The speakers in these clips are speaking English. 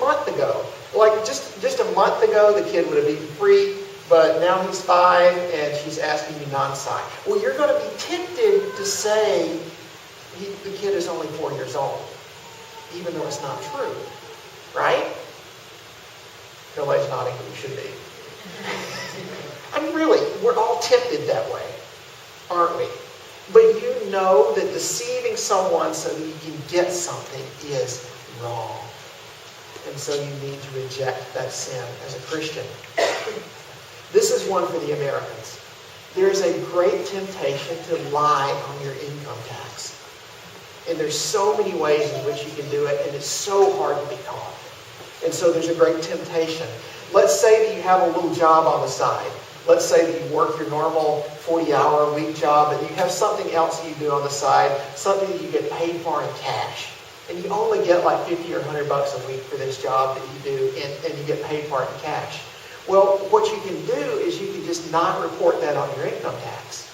month ago. Like just a month ago, the kid would have eaten free, but now he's 5 and she's asking you non-sign. Well, you're going to be tempted to say the kid is only 4 years old, even though it's not true, right? Nobody's nodding, but you should be. I mean, really, we're all tempted that way, aren't we? But you know that deceiving someone so that you can get something is wrong. And so you need to reject that sin as a Christian. This is one for the Americans. There's a great temptation to lie on your income tax. And there's so many ways in which you can do it, and it's so hard to be caught. And so there's a great temptation. Let's say that you have a little job on the side. Let's say that you work your normal 40-hour-a-week job, but you have something else you do on the side, something that you get paid for in cash. And you only get like $50 or $100 a week for this job that you do, and you get paid for it in cash. Well, what you can do is you can just not report that on your income tax.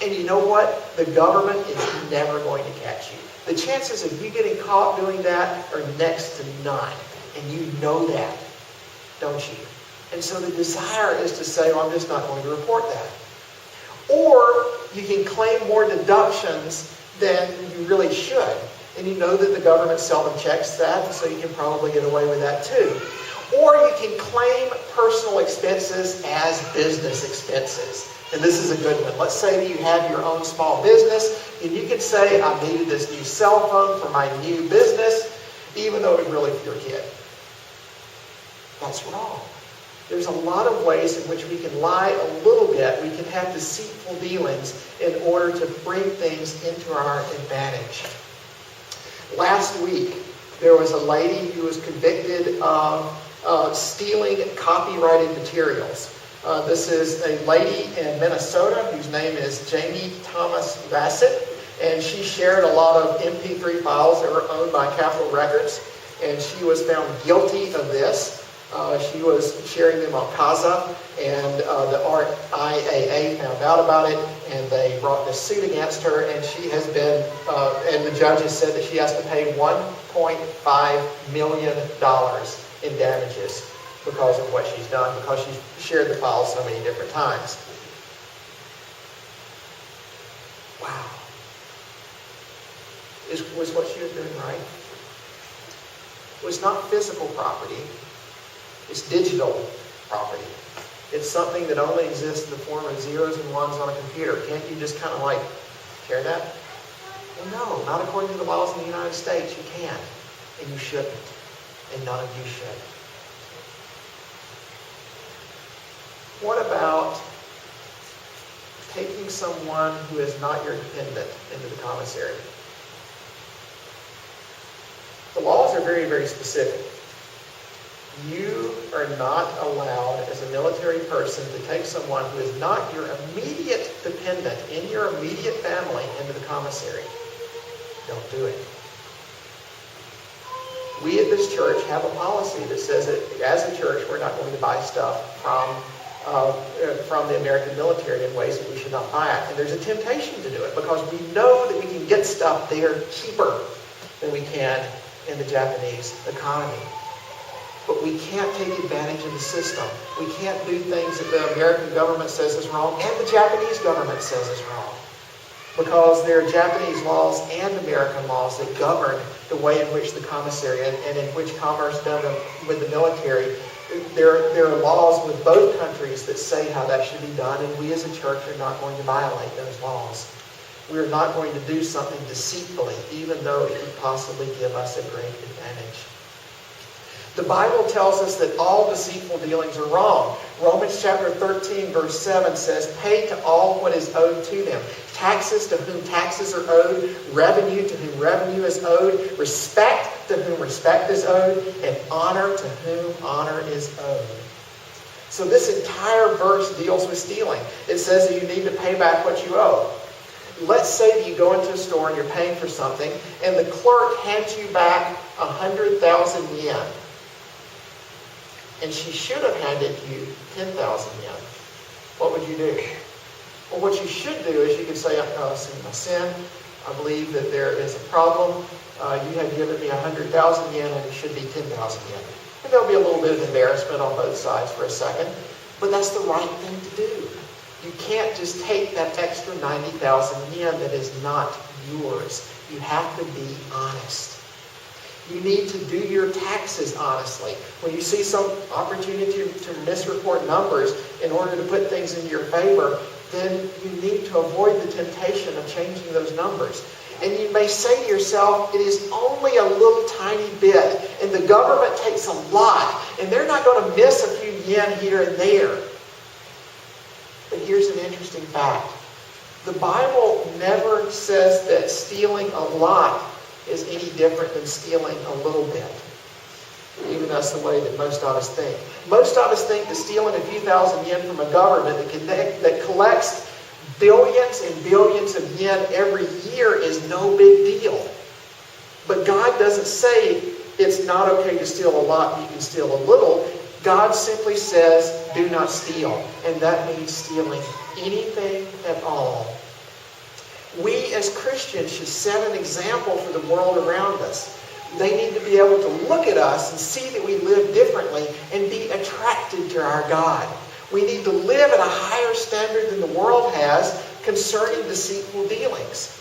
And you know what? The government is never going to catch you. The chances of you getting caught doing that are next to none. And you know that, don't you? And so the desire is to say, well, I'm just not going to report that. Or you can claim more deductions than you really should. And you know that the government seldom checks that, and so you can probably get away with that too. Or you can claim personal expenses as business expenses. And this is a good one. Let's say that you have your own small business, and you can say, I needed this new cell phone for my new business, even though it was really for your kid. That's wrong. There's a lot of ways in which we can lie a little bit. We can have deceitful dealings in order to bring things into our advantage. Last week, there was a lady who was convicted of stealing copyrighted materials. This is a lady in Minnesota whose name is Jamie Thomas Bassett, and she shared a lot of MP3 files that were owned by Capitol Records, and she was found guilty of this. She was sharing them on CASA, and the RIAA found out about it, and they brought this suit against her, and she has been, and the judge has said that she has to pay $1.5 million in damages because of what she's done, because she's shared the files so many different times. Wow. Was what she was doing right? It was not physical property. It's digital property. It's something that only exists in the form of zeros and ones on a computer. Can't you just kind of like share that? Well, no, not according to the laws in the United States. You can't, and you shouldn't, and none of you should. What about taking someone who is not your dependent into the commissary? The laws are very, very specific. You are not allowed as a military person to take someone who is not your immediate dependent in your immediate family into the commissary. Don't do it. We at this church have a policy that says that as a church we're not going to buy stuff from the American military in ways that we should not buy it. And there's a temptation to do it because we know that we can get stuff there cheaper than we can in the Japanese economy. But we can't take advantage of the system. We can't do things that the American government says is wrong and the Japanese government says is wrong. Because there are Japanese laws and American laws that govern the way in which the commissary and in which commerce done with the military. There are laws with both countries that say how that should be done, and we as a church are not going to violate those laws. We are not going to do something deceitfully, even though it could possibly give us a great advantage. The Bible tells us that all deceitful dealings are wrong. Romans chapter 13 verse 7 says, pay to all what is owed to them. Taxes to whom taxes are owed, revenue to whom revenue is owed, respect to whom respect is owed, and honor to whom honor is owed. So this entire verse deals with stealing. It says that you need to pay back what you owe. Let's say that you go into a store and you're paying for something, and the clerk hands you back 100,000 yen. And she should have handed you 10,000 yen. What would you do? Well, what you should do is you could say, see my sin. I believe that there is a problem. You have given me 100,000 yen and it should be 10,000 yen. And there'll be a little bit of embarrassment on both sides for a second, but that's the right thing to do. You can't just take that extra 90,000 yen that is not yours. You have to be honest. You need to do your taxes honestly. When you see some opportunity to misreport numbers in order to put things in your favor, then you need to avoid the temptation of changing those numbers. And you may say to yourself, it is only a little tiny bit, and the government takes a lot, and they're not going to miss a few yen here and there. But here's an interesting fact. The Bible never says that stealing a lot is any different than stealing a little bit. Even that's the way that most of us think. Most of us think that stealing a few thousand yen from a government that collects billions and billions of yen every year is no big deal. But God doesn't say it's not okay to steal a lot, you can steal a little. God simply says, do not steal. And that means stealing anything at all. We as Christians should set an example for the world around us. They need to be able to look at us and see that we live differently and be attracted to our God. We need to live at a higher standard than the world has concerning deceitful dealings.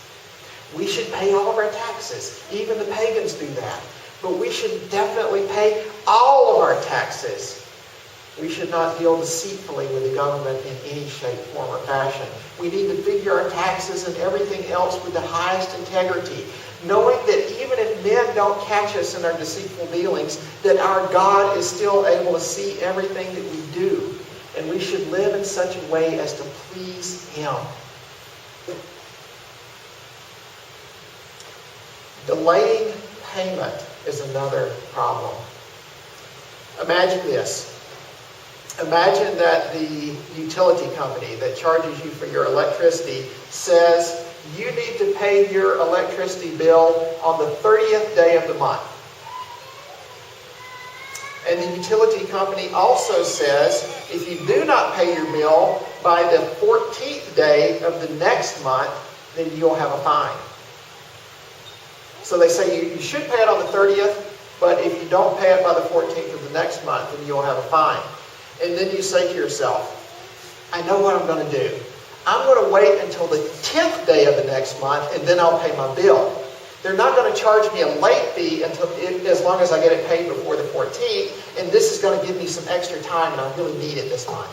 We should pay all of our taxes. Even the pagans do that. But we should definitely pay all of our taxes. We should not deal deceitfully with the government in any shape, form, or fashion. We need to figure our taxes and everything else with the highest integrity, knowing that even if men don't catch us in our deceitful dealings, that our God is still able to see everything that we do. And we should live in such a way as to please Him. Delaying payment is another problem. Imagine this. Imagine that the utility company that charges you for your electricity says you need to pay your electricity bill on the 30th day of the month. And the utility company also says if you do not pay your bill by the 14th day of the next month, then you'll have a fine. So they say you should pay it on the 30th, but if you don't pay it by the 14th of the next month, then you'll have a fine. And then you say to yourself, I know what I'm going to do. I'm going to wait until the 10th day of the next month, and then I'll pay my bill. They're not going to charge me a late fee as long as I get it paid before the 14th, and this is going to give me some extra time, and I really need it this month.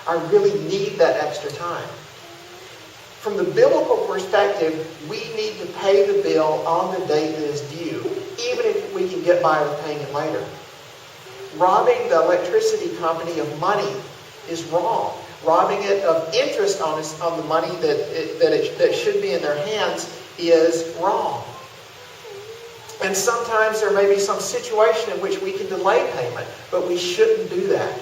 I really need that extra time. From the biblical perspective, we need to pay the bill on the date that is due, even if we can get by with paying it later. Robbing the electricity company of money is wrong. Robbing it of interest on the money that should be in their hands is wrong. And sometimes there may be some situation in which we can delay payment, but we shouldn't do that.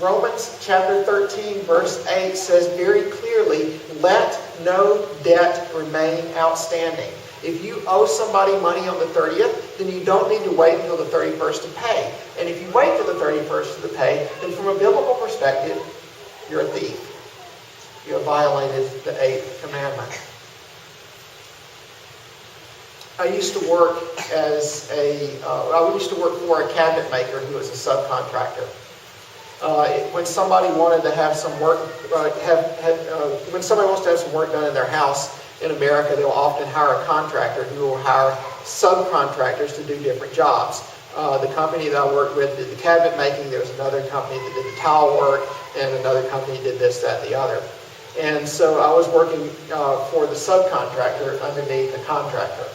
Romans chapter 13 verse 8 says very clearly, let no debt remain outstanding. If you owe somebody money on the 30th, then you don't need to wait until the 31st to pay. And if you wait till the 31st to pay, then from a biblical perspective, you're a thief. You have violated the 8th commandment. I used to work for a cabinet maker who was a subcontractor. When somebody wanted to have some work, when somebody wants to have some work done in their house in America, they'll often hire a contractor who will hire subcontractors to do different jobs. The company that I worked with did the cabinet making. There was another company that did the tile work, and another company did this, that, and the other. And so I was working for the subcontractor underneath the contractor.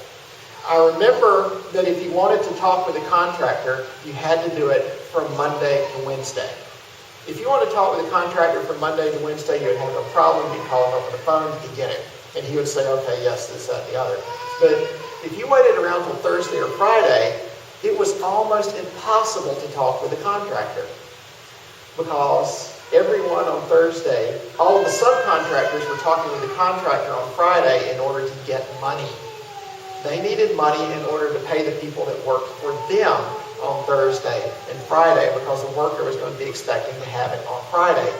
I remember that if you wanted to talk with a contractor, you had to do it from Monday to Wednesday. If you want to talk with a contractor from Monday to Wednesday, you would have no problem. You'd call him up on the phone, you could get it. And he would say, okay, yes, this, that, and the other. But if you waited around till Thursday or Friday, it was almost impossible to talk with a contractor. Because everyone on Thursday, all of the subcontractors were talking with the contractor on Friday in order to get money. They needed money in order to pay the people that worked for them on Thursday and Friday because the worker was going to be expecting to have it on Friday.